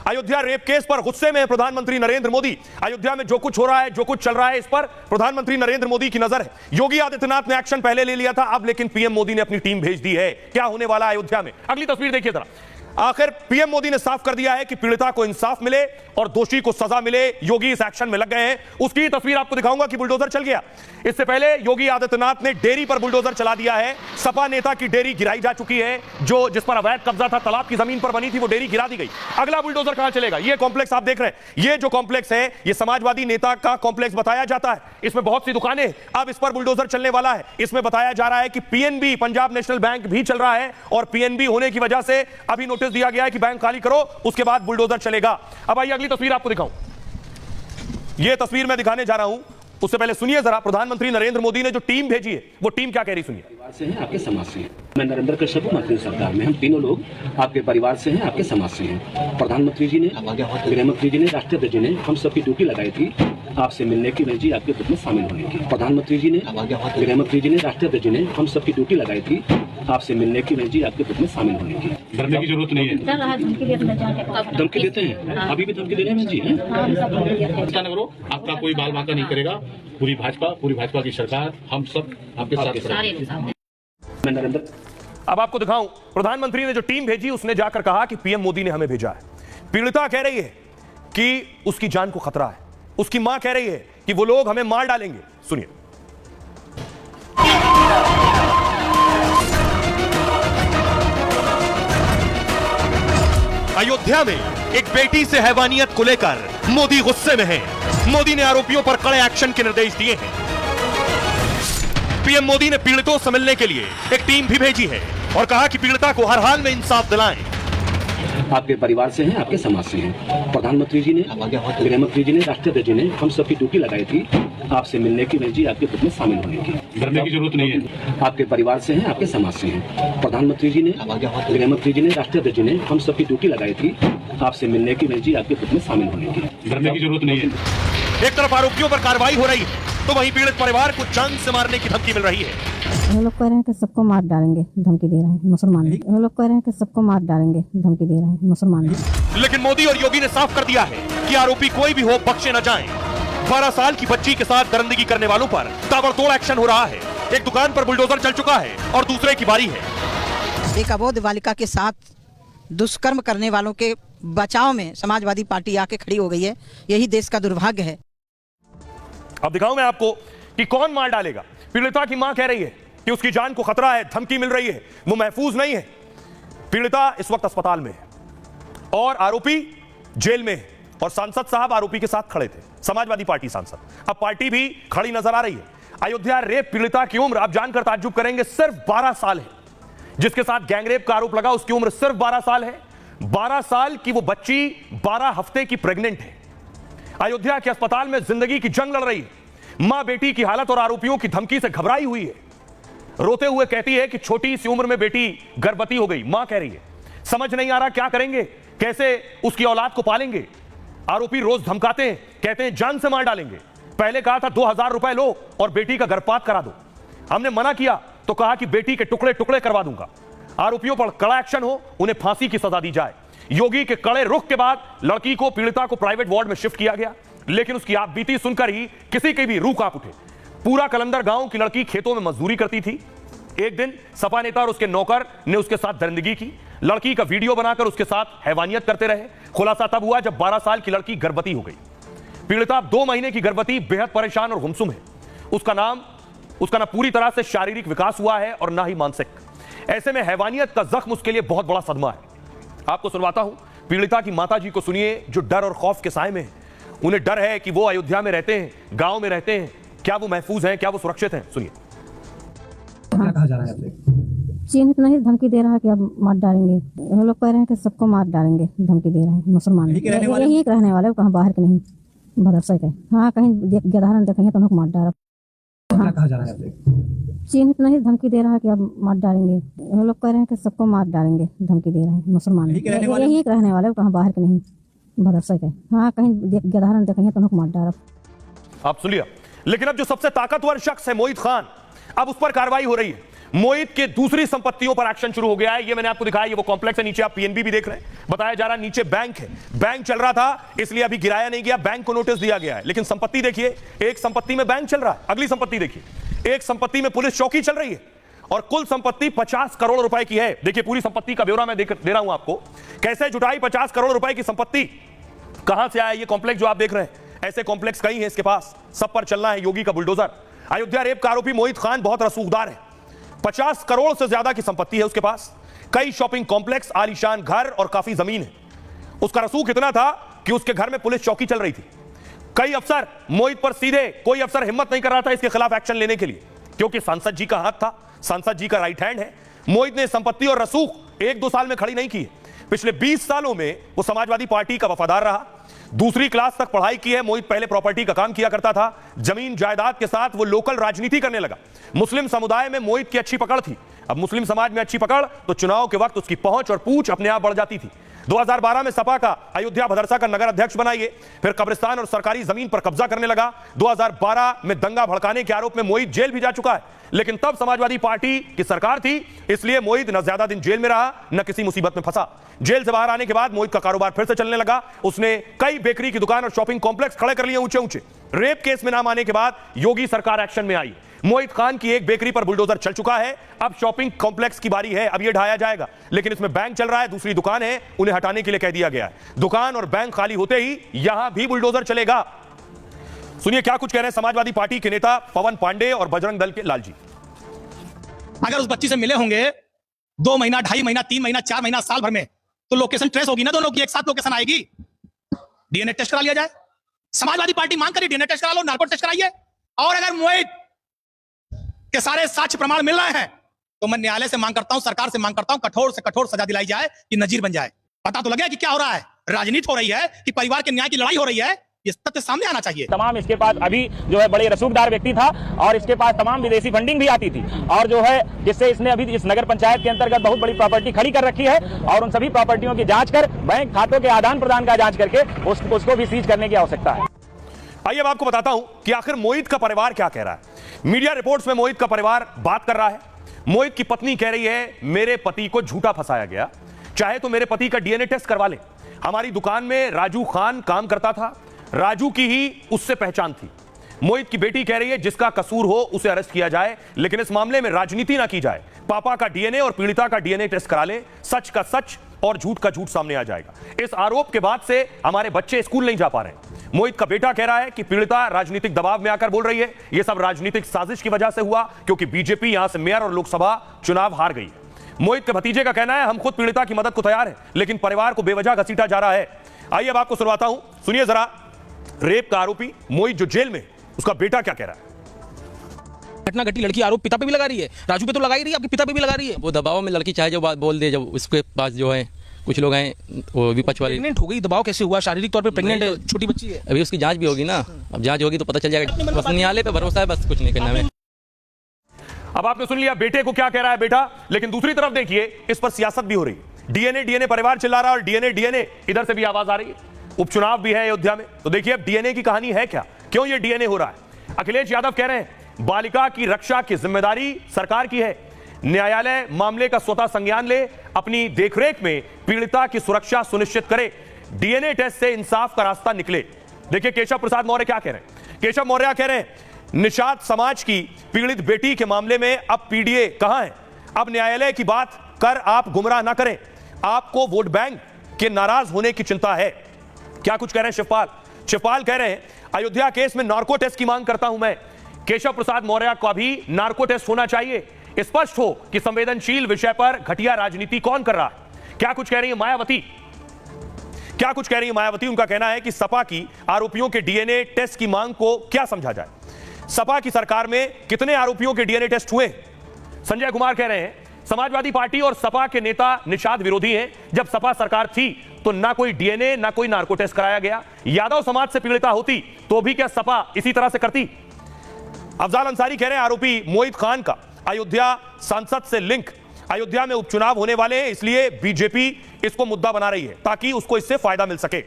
Ayodhya rape case पर गुस्से में है प्रधानमंत्री नरेंद्र मोदी। अयोध्या में जो कुछ हो रहा है, जो कुछ चल रहा है, इस पर प्रधानमंत्री नरेंद्र मोदी की नजर है। योगी आदित्यनाथ ने एक्शन पहले ले लिया था, अब लेकिन पीएम मोदी ने अपनी टीम भेज दी है। क्या होने वाला है अयोध्या में, अगली तस्वीर देखिए जरा। आखिर पीएम मोदी ने साफ कर दिया है कि पीड़िता को इंसाफ मिले और दोषी को सजा मिले। योगी इस एक्शन में लग गए हैं। उसकी तस्वीर आपको दिखाऊंगा कि बुलडोजर चल गया। इससे पहले योगी आदित्यनाथ ने डेयरी पर बुलडोजर चला दिया है। सपा नेता की डेयरी गिराई जा चुकी है, जो जिस पर अवैध कब्जा था, तालाब की जमीन पर बनी थी, वो डेयरी गिरा दी गई। अगला बुलडोजर कहां चलेगा? ये कॉम्प्लेक्स आप देख रहे हैं, ये जो कॉम्प्लेक्स है, ये समाजवादी नेता का कॉम्प्लेक्स बताया जाता है। इसमें बहुत सी दुकानें, अब इस पर बुलडोजर चलने वाला है। इसमें बताया जा रहा है कि पीएनबी, पंजाब नेशनल बैंक भी चल रहा है और पीएनबी होने की वजह से अभी नोटिस दिया गया है कि बैंक खाली करो, उसके बाद बुलडोजर चलेगा। अब आइए अगली तस्वीर आपको दिखाऊं। यह तस्वीर मैं दिखाने जा रहा हूं, उससे पहले सुनिए जरा प्रधानमंत्री नरेंद्र मोदी ने जो टीम भेजी है, वो टीम क्या कह रही, सुनिए। परिवार से हैं, आपके समाज से हैं। मैं नरेंद्र कश्यप, मंत्री सरकार में हम तीनों लोग आपके परिवार से हैं, आपके समाज से हैं। प्रधानमंत्री जी ने, गृह मंत्री जी ने, राष्ट्रपति जी ने हम सबकी ड्यूटी लगाई थी आपसे मिलने की, जी आपके ग्रुप में शामिल होने की। प्रधानमंत्री जी ने, गृह मंत्री जी ने, राष्ट्रपति जी ने हम सबकी ड्यूटी लगाई थी आपसे मिलने की, जी आपके ग्रुप में शामिल होने की। डरने की जरूरत नहीं है। धमकी देते हैं, अभी भी धमकी दे रहे हैं जी। चिंता न करो, आपका कोई बाल बांका नहीं करेगा। पूरी भाजपा की सरकार, हम सब आपके साथ। मैं नरेंद्र। अब आपको दिखाऊं, प्रधानमंत्री ने जो टीम भेजी, उसने जाकर कहा कि पीएम मोदी ने हमें भेजा है। पीड़िता कह रही है कि उसकी जान को खतरा है। उसकी मां कह रही है कि वो लोग हमें मार डालेंगे। सुनिए। अयोध्या में एक बेटी से हैवानियत को लेकर मोदी गुस्से में है। मोदी ने आरोपियों पर कड़े एक्शन के निर्देश दिए हैं। पीएम मोदी ने पीड़ितों से मिलने के लिए एक टीम भी भेजी है और कहा कि पीड़िता को हर हाल में इंसाफ दिलाएं। आपके परिवार से हैं, आपके समाज से हैं। प्रधानमंत्री जी ने, गृह मंत्री जी ने, राष्ट्रपति जी ने हम सबकी ड्यूटी लगाई थी आपसे मिलने की, जी आपके ग्रुप में शामिल होने की। डरने की जरूरत नहीं है। आपके परिवार से हैं, आपके समाज से हैं। प्रधानमंत्री जी ने, गृह मंत्री जी ने, राष्ट्रपति जी ने हम सबकी ड्यूटी लगाई थी आपसे मिलने की, जी आपके ग्रुप में शामिल होने की। डरने की जरूरत नहीं है। एक तरफ आरोपियों पर कार्रवाई हो रही है, तो वहीं पीड़ित परिवार को जान से मारने की धमकी मिल रही है। ये लोग कह रहे हैं कि सबको मार डालेंगे, धमकी दे रहे हैं मुसलमान। ये लोग कह रहे हैं कि सबको मार डालेंगे, धमकी दे रहे हैं मुसलमान। लेकिन मोदी और योगी ने साफ कर दिया है कि आरोपी कोई भी हो, बख्शे न जाएं। 12 साल की बच्ची के साथ दरिंदगी करने वालों पर ताबड़तोड़ एक्शन हो रहा है। एक दुकान पर बुलडोजर चल चुका है और दूसरे की बारी है। एक अबोध बालिका के साथ दुष्कर्म करने वालों के बचाव में समाजवादी पार्टी आके खड़ी हो गई है। यही देश का दुर्भाग्य है। अब दिखाऊं मैं आपको कि कौन मार डालेगा। पीड़िता की मां कह रही है कि उसकी जान को खतरा है, धमकी मिल रही है, वो महफूज नहीं है। पीड़िता इस वक्त अस्पताल में है और आरोपी जेल में है और सांसद साहब आरोपी के साथ खड़े थे, समाजवादी पार्टी सांसद। अब पार्टी भी खड़ी नजर आ रही है। अयोध्या रेप पीड़िता की उम्र, आप जानकर ताज्जुब करेंगे, सिर्फ 12 साल है। जिसके साथ गैंगरेप का आरोप लगा, उसकी उम्र सिर्फ 12 साल है। 12 साल की वो बच्ची 12 हफ्ते की प्रेग्नेंट है। अयोध्या के अस्पताल में जिंदगी की जंग लड़ रही है। मां बेटी की हालत और आरोपियों की धमकी से घबराई हुई है। रोते हुए कहती है कि छोटी सी उम्र में बेटी गर्भवती हो गई। मां कह रही है समझ नहीं आ रहा क्या करेंगे, कैसे उसकी औलाद को पालेंगे। आरोपी रोज धमकाते हैं, कहते हैं जान से मार डालेंगे। पहले कहा था 2000 रुपए लो और बेटी का गर्भपात करा दो। हमने मना किया तो कहा कि बेटी के टुकड़े टुकड़े करवा दूंगा। आरोपियों पर कड़ा एक्शन हो, उन्हें फांसी की सजा दी जाए। योगी के कड़े रुख के बाद लड़की को, पीड़िता को प्राइवेट वार्ड में शिफ्ट किया गया, लेकिन उसकी आप बीती सुनकर ही किसी की भी रूह कांप उठे। पूरा कलंदर गांव की लड़की खेतों में मजदूरी करती थी। एक दिन सपा नेता और उसके नौकर ने उसके साथ दरिंदगी की। लड़की का वीडियो बनाकर उसके साथ हैवानियत करते रहे। खुलासा तब हुआ जब 12 साल की लड़की गर्भवती हो गई। पीड़िता 2 महीने की गर्भवती बेहद परेशान और गुमसुम है। उसका ना पूरी तरह से शारीरिक विकास हुआ है और ना ही मानसिक। ऐसे में हैवानियत का जख्म उसके लिए बहुत बड़ा सदमा है। आपको सुनवाता हूं, पीड़िता की माता जी को सुनिए, जो डर और खौफ के साए में है। उन्हें डर है कि वो अयोध्या में रहते हैं, गांव में रहते हैं, क्या वो महफूज हैं, क्या वो सुरक्षित हैं। सुनिए। क्या कहा जा रहा है आपसे? चिन्हित नहीं, धमकी दे रहा है कि अब मार डालेंगे। ये लोग कह रहे हैं कि सबको मार डालेंगे, धमकी दे रहे हैं मुसलमान। यही रहने वाले, कहाँ बाहर के नहीं, भदरसा के। हाँ, कहीं गदारन देखेंगे तो मार डाल। क्या कहा जा रहा है आपसे? चिन्हित नहीं, धमकी दे रहा है कि अब मार डालेंगे। ये लोग कह रहे हैं कि सबको मार डालेंगे, धमकी दे रहे हैं मुसलमान। यही रहने वाले, कहाँ बाहर के नहीं, भदरसा के। हाँ, कहीं गदारन देखेंगे तो मार डाल। आप सुनिए। लेकिन अब जो सबसे ताकतवर शख्स है मोहित खान, अब उस पर कार्रवाई हो रही है। मोहित के दूसरी संपत्तियों पर एक्शन शुरू हो गया है। ये मैंने आपको दिखाया, ये वो कॉम्प्लेक्स है, नीचे आप पीएनबी भी देख रहे हैं। बताया जा रहा है नीचे बैंक है, बैंक चल रहा था इसलिए अभी गिराया नहीं गया, बैंक को नोटिस दिया गया है। लेकिन संपत्ति देखिए, एक संपत्ति में बैंक चल रहा है, अगली संपत्ति देखिए, एक संपत्ति में पुलिस चौकी चल रही है और कुल संपत्ति 50 करोड़ रुपए की है। देखिए पूरी संपत्ति का ब्यौरा मैं दे रहा हूं आपको, कैसे जुटाई 50 करोड़ रुपए की संपत्ति, कहां से आया ये कॉम्प्लेक्स जो आप देख रहे हैं। ऐसे कॉम्प्लेक्स कई हैं इसके पास, सब पर चलना है योगी का बुलडोजर। अयोध्या रेप का आरोपी मोहित खान बहुत रसूखदार है, 50 करोड़ से ज्यादा की संपत्ति है उसके पास, कई शॉपिंग कॉम्प्लेक्स, आलीशान घर और काफी जमीन है। उसका रसूख इतना था कि उसके घर में पुलिस चौकी चल रही थी। कई अफसर मोहित पर सीधे, कोई अफसर हिम्मत नहीं कर रहा था इसके खिलाफ एक्शन लेने के लिए, क्योंकि सांसद जी का हाथ था, सांसद जी का राइट हैंड है। मोहित ने संपत्ति और रसूख 1-2 साल में खड़ी नहीं की है, पिछले 20 सालों में वो समाजवादी पार्टी का वफादार रहा। दूसरी क्लास तक पढ़ाई की है मोहित, पहले प्रॉपर्टी का काम किया करता था, जमीन जायदाद के साथ वो लोकल राजनीति करने लगा। मुस्लिम समुदाय में मोहित की अच्छी पकड़ थी, अब मुस्लिम समाज में अच्छी पकड़ तो चुनाव के वक्त उसकी पहुंच और पूछ अपने आप बढ़ जाती थी। 2012 में सपा का अयोध्या भदरसा का नगर अध्यक्ष बनाइए, फिर कब्रिस्तान और सरकारी जमीन पर कब्जा करने लगा। 2012 में दंगा भड़काने के आरोप में मोहित जेल भी जा चुका है, लेकिन तब समाजवादी पार्टी की सरकार थी, इसलिए मोहित न ज्यादा दिन जेल में रहा न किसी मुसीबत में फंसा। जेल से बाहर आने के बाद मोहित का कारोबार फिर से चलने लगा। उसने कई बेकरी की दुकान और शॉपिंग कॉम्प्लेक्स खड़े कर लिए ऊंचे ऊंचे। रेप केस में नाम आने के बाद योगी सरकार एक्शन में आई, मोहित खान की एक बेकरी पर बुलडोजर चल चुका है, अब शॉपिंग कॉम्प्लेक्स की बारी है, अब यह ढाया जाएगा। लेकिन इसमें बैंक चल रहा है, दूसरी दुकान है, उन्हें हटाने के लिए कह दिया गया है। दुकान और बैंक खाली होते ही यहां भी बुलडोजर चलेगा। सुनिए क्या कुछ कह रहे हैं समाजवादी पार्टी के नेता पवन पांडे और बजरंग दल के लालजी। अगर उस बच्ची से मिले होंगे 2 महीना, 2.5 महीना, 3 महीना, 4 महीना, साल भर में, तो लोकेशन ट्रेस होगी ना, दोनों की एक साथ लोकेशन आएगी। डीएनए टेस्ट करा लिया जाए, समाजवादी पार्टी मांग करी डीएनए टेस्ट करा लो, नार्को टेस्ट कराइए। और अगर मोहित के सारे साक्ष्य प्रमाण मिल रहे हैं तो मैं न्यायालय से मांग करता हूं, सरकार से मांग करता हूं, कठोर से कठोर सजा दिलाई जाए कि नजीर बन जाए। पता तो लगे कि क्या हो रहा है, राजनीति हो रही है कि परिवार के न्याय की लड़ाई हो रही है, ये तथ्य सामने आना चाहिए। तमाम इसके पास अभी जो है बड़े रसूखदार व्यक्ति था और इसके पास तमाम विदेशी फंडिंग भी आती थी, और जो है जिससे इसने अभी इस नगर पंचायत के अंतर्गत बहुत बड़ी प्रॉपर्टी खड़ी कर रखी है और उन सभी प्रॉपर्टियों की जांच कर बैंक खातों के आदान प्रदान का जांच करके उसको भी सीज करने की आवश्यकता है। आइए अब आपको बताता हूं कि आखिर मोहित का परिवार क्या कह रहा है। मीडिया रिपोर्ट्स में मोहित का परिवार बात कर रहा है। मोहित की पत्नी कह रही है मेरे पति को झूठा फंसाया गया, चाहे तो मेरे पति का डीएनए टेस्ट करवा ले। हमारी दुकान में राजू खान काम करता था, राजू की ही उससे पहचान थी। मोहित की बेटी कह रही है जिसका कसूर हो उसे अरेस्ट किया जाए, लेकिन इस मामले में राजनीति ना की जाए। पापा का डीएनए और पीड़िता का डीएनए टेस्ट करा ले, सच का सच और झूठ का झूठ सामने आ जाएगा। इस आरोप के बाद से हमारे बच्चे स्कूल नहीं जा पा रहे। मोहित का बेटा कह रहा है कि पीड़िता राजनीतिक दबाव में आकर बोल रही है, यह सब राजनीतिक साजिश की वजह से हुआ क्योंकि बीजेपी यहां से मेयर और लोकसभा चुनाव हार गई है। मोहित के भतीजे का कहना है हम खुद पीड़िता की मदद को तैयार हैं, लेकिन परिवार को बेवजह घसीटा जा रहा है। आइए अब आपको सुनवाता हूं, सुनिए जरा रेप का आरोपी मोहित जो जेल में, उसका बेटा क्या कह रहा है। घटना घटी, लड़की आरोप पिता पे भी लगा रही है, राजू पे तो लगा ही रही है, आपके पिता पे भी लगा रही है। वो दबाव में लड़की चाहे जो बात बोल दे, जब उसके पास जो है कुछ लोग हैं वो विपक्ष वाले। प्रेग्नेंट हो गई, दबाव कैसे हुआ, शारीरिक तौर पे प्रेग्नेंट है, छोटी बच्ची है। अभी उसकी जांच भी होगी ना, अब जांच होगी तो पता चल जाएगा। बस न्यायालय पे भरोसा है, बस कुछ नहीं करना है। अब आपने सुन लिया बेटे को क्या कह रहा है बेटा, लेकिन दूसरी तरफ देखिए इस पर सियासत भी हो रही है। डीएनए परिवार चिल्ला रहा है और डीएनए इधर से भी आवाज आ रही है। उपचुनाव भी है अयोध्या में, तो देखिए अब डीएनए की कहानी है क्या, क्यों ये डीएनए हो रहा है। अखिलेश यादव कह रहे हैं बालिका की रक्षा की जिम्मेदारी सरकार की है, न्यायालय मामले का स्वतः संज्ञान ले, अपनी देखरेख में पीड़िता की सुरक्षा सुनिश्चित करे, डीएनए टेस्ट से इंसाफ का रास्ता निकले। देखिए केशव प्रसाद मौर्य क्या कह रहे हैं। केशव मौर्य कह रहे हैं निषाद समाज की पीड़ित बेटी के मामले में अब पीडीए कहां है, अब न्यायालय की बात कर आप गुमराह ना करें, आपको वोट बैंक के नाराज होने की चिंता है। क्या कुछ कह रहे हैं शिवपाल कह रहे हैं अयोध्या केस में नार्को टेस्ट की मांग करता हूं मैं, केशव प्रसाद मौर्य का भी नार्को टेस्ट होना चाहिए, स्पष्ट हो कि संवेदनशील विषय पर घटिया राजनीति कौन कर रहा है। क्या कुछ कह रही है मायावती, उनका कहना है कि सपा की आरोपियों के डीएनए टेस्ट की मांग को क्या समझा जाए। सपा की सरकार में कितने आरोपियों के डीएनए टेस्ट हुए। संजय कुमार कह रहे हैं समाजवादी पार्टी और सपा के नेता निषाद विरोधी हैं, जब सपा सरकार थी तो ना कोई डीएनए ना कोई नार्को टेस्ट कराया गया, यादव समाज से पीड़िता होती तो भी क्या सपा इसी तरह से करती। अफजाल अंसारी कह रहे हैं आरोपी मोहित खान का अयोध्या सांसद से लिंक, अयोध्या में उपचुनाव होने वाले हैं इसलिए बीजेपी इसको मुद्दा बना रही है ताकि उसको इससे फायदा मिल सके।